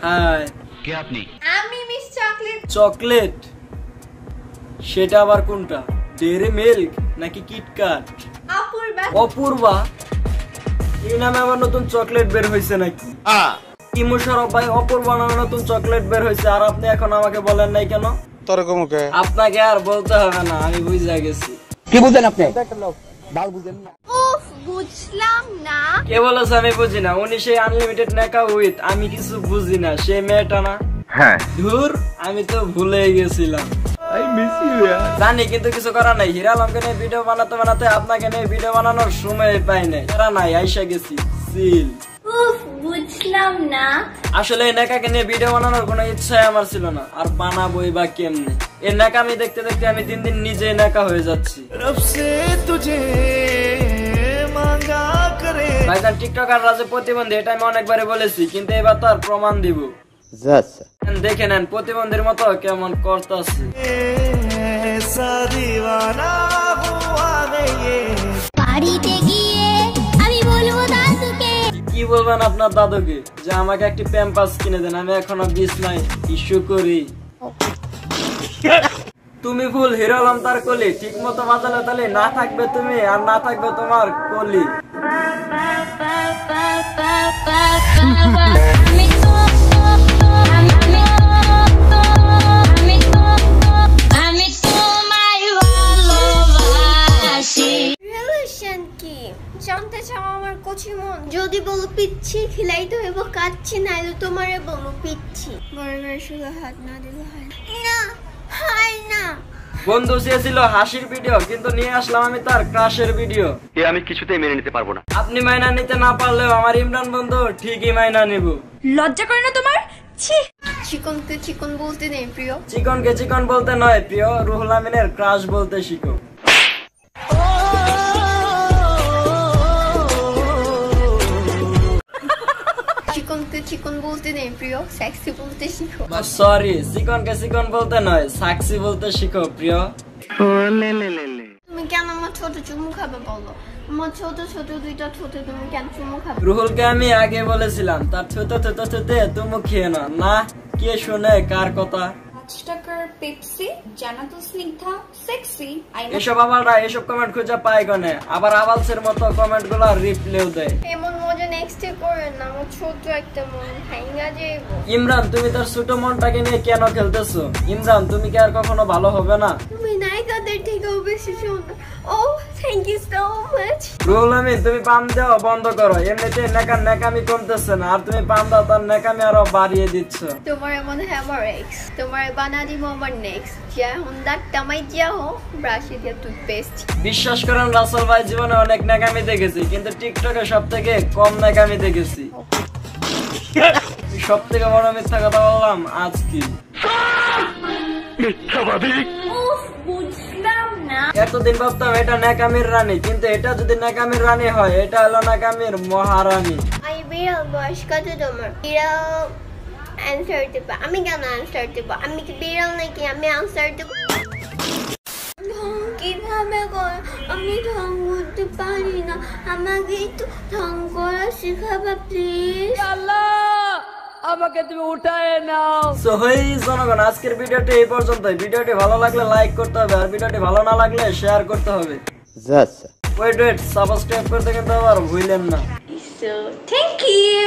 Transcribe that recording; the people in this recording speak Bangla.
হাই কে আপনি? আমি মিস চকলেট। চকলেট? সেটা আবার কোনটা? ডেয়ারি মিল্ক নাকি কিটক্যাট? অপূর্বা। অপূর্বা? এই নামে আবার নতুন চকলেট বের হয়েছে নাকি? ইমু শরফ ভাই, অপূর্বা নামে নতুন চকলেট বের হয়েছে, আর আপনি এখন আমাকে বলেন নাই কেন? আপনাকে আর বলতে হবে না, আমি বুঝে গেছি। কি বুঝেন আপনি? উফ, বুঝলাম না। কে বলেছে আমি বুঝি না? উনি সেই আনলিমিটেড নেকা উইথ আমি কিছু বুঝি না সেই মেয়েটা না? হ্যাঁ। ধুর, আমি তো ভুলেই গেছিলাম। জানি, কিন্তু কিছু করার নাই। হিরা আলমকে নিয়ে ভিডিও বানাতে বানাতে আপনাকে নিয়ে ভিডিও বানানোর সময় পাই নাই। এরা নাই, আইসা গেছি সিল। উফ, বুঝলাম না। আসলে এই নেকাকে নিয়ে ভিডিও বানানোর কোনো ইচ্ছাই আমার ছিল না, আর বানাবোই বা কেমনে? এই নেকা আমি দেখতে দেখতে আমি দিন দিন নিজেই নেকা হয়ে যাচ্ছি। ভাইজান টিকটকার রাজে প্রতিবন্ধী, এটা আমি অনেকবারে বলেছি, কিন্তু এবার তো আর প্রমাণ দিব। দেখে নেন প্রতিবন্ধীর মতো কেমন করতেছে। বাড়িতে গিয়ে আমি বলবো দাদুকে। কি বলবেন আপনার দাদুকে? যে আমাকে একটি প্যাম্পাস কিনে দেন, আমি এখনো বিছনায় ইস্যু করি। তুমি ফুল, হিরো আলম তার কলি, ঠিক মতো বাজালে তালে না থাকবে তুমি আর না থাকবে তোমার কলি। জানতে চাও আমার কচি মন? যদি বলো পিচ্ছি, খিলাইতে হইব কাচ্ছি, নাইলে তোমারে বলো পিচ্ছি। বড় করে শুধু হাত না দিলে হয় না। হয় না। বন্ধু চেয়েছিল হাসির ভিডিও, কিন্তু নিয়ে আসলাম আমি তার ক্রাশের ভিডিও। এ আমি কিছুতেই মেনে নিতে পারবো না। আপনি মাইনা নিতে না পারলেও আমার ইমরান বন্ধু ঠিকই মাইনা নিব। লজ্জা করে না তোমার? ছি। চিকনকে চিকন বলতে নেই প্রিয়। চিকনকে চিকন বলতে নয় প্রিয়, রুহুল আমিনের ক্রাশ বলতে শিখো। চিকনকে চিকন বলতে নেই প্রিয়, সেক্সি বলতে শিখো। সরি, চিকনকে চিকন বলতে নয়, সাক্সি বলতে শিখো প্রিয়। তুমি কেন আমার ছোট চুমু খাবে বলো? আমার ছোট ছোট দুইটা ঠোঁটে তুমি কেন চুমু খাবে? রুহুলকে আমি আগে বলেছিলাম তার থুতে থুতে থুতে তুমি খেয়ে না। না, কে শুনে কার কথা? 5 টাকার পেপসি, জানাতো স্নিগ্ধা, সেক্সি। এসব আবালরা এসব কমেন্ট খুঁজে পায় গনে, আবার আবালসের মতো কমেন্ট গুলা রিপ্লেও দেয়। এমন মজা নেক্সট ডে করেন না, আমার ছোট একটা মন ভাঙা যাইবো। ইমরান, তুমি তার ছোট মনটাকে নিয়ে কেন খেলতেছো? ইমরান, তুমি কি আর কখনো ভালো হবে না? তুমি নায়িকাদের থেকেও বেশি সুন্দর। ও thank you so much. Ruhul Amin, তুমি পাম দেওয়া বন্ধ করো। এমনিতে নেকামি কমতেছে না, আর তুমি পাম দাও তার নেকামি আরো বাড়িয়ে দিচ্ছ। তোমার মনে হয় আমার এক্স, তোমার বানা দিব আমার নেক্সট। যা হুন্দার টামাই যা হো ব্রাশে দিয়ে টুথপেস্ট। বিশ্বাস করেন রাসেল ভাই, জীবনে অনেক নেকামি দেখেছি, কিন্তু টিকটকে সব থেকে কম নেকামি দেখেছি। সব থেকে বড় মিথ্যা কথা বললাম আজ কি? বুঝলাম না। এতদিন ভাবতাম এটা নেকামির রানী, কিন্তু এটা যদি নেকামির রানী হয়, এটা হলো নেকামির মহারানী। আই বিড়াল বয়স কত তোমার? বিড়াল অ্যান্সার দেবো। আমি কেন অ্যান্সার দেবো? আমি কি বিড়াল নাকি আমি অ্যান্সার দেবো? কিভাবে কর? আমি ঢং করতে পারি না, আমাকে একটু ঢং করা শেখাবা প্লিজ। আমাকে তুমি উঠায় নাও। সো হেই জনগণ, আজকের ভিডিওটি এই পর্যন্তই। ভিডিওটি ভালো লাগলে লাইক করতে হবে, আর ভিডিওটি ভালো না লাগলে শেয়ার করতে হবে। ওয়েট সাবস্ক্রাইব করতে কিন্তু আবার ভুলেন না। So, thank you.